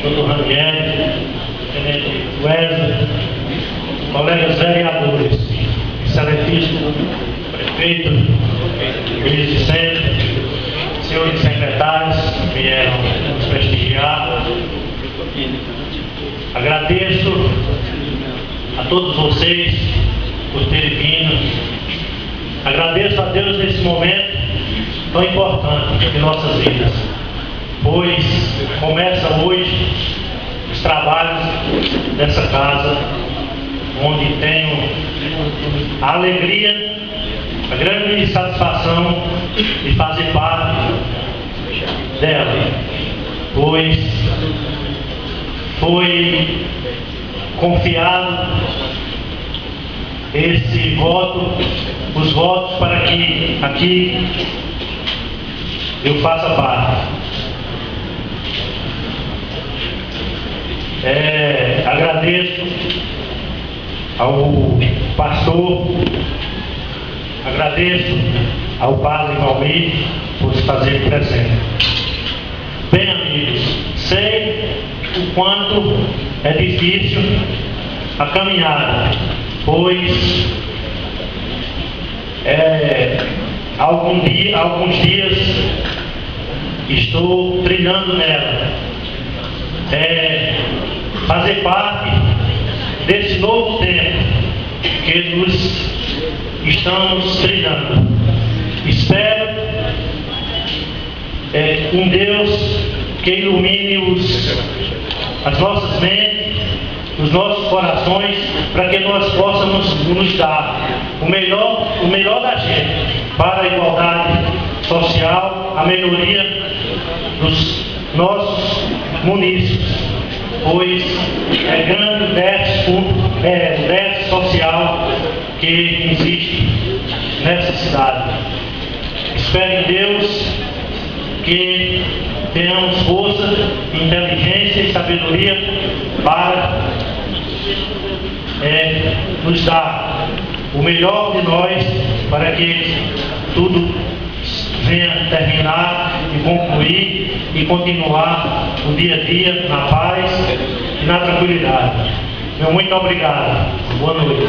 doutor Ranieri, tenente Wesley, colegas vereadores, excelentíssimo prefeito, Luiz Vicente, senhores secretários que vieram nos prestigiar. Agradeço a todos vocês por terem vindo. Agradeço a Deus nesse momento tão importante de nossas vidas, pois começa hoje os trabalhos dessa casa, onde tenho a alegria, a grande satisfação de fazer parte dela, pois foi confiado esse voto, os votos para que aqui eu faça parte. Agradeço ao pastor, agradeço ao padre Valmir por se fazer presente. Bem, amigos, sei o quanto é difícil a caminhada, pois alguns dias estou trilhando nela. Fazer parte desse novo tempo que nos estamos trilhando. Espero um Deus que ilumine as nossas mentes, os nossos corações, para que nós possamos nos dar o melhor da gente para a igualdade social, a melhoria dos nossos munícipes, pois é grande o déficit social que existe nessa cidade. Espero em Deus que tenhamos força, inteligência e sabedoria para nos dar o melhor de nós, para que tudo venha terminar e concluir e continuar o dia a dia na paz e na tranquilidade. Meu muito obrigado. Boa noite.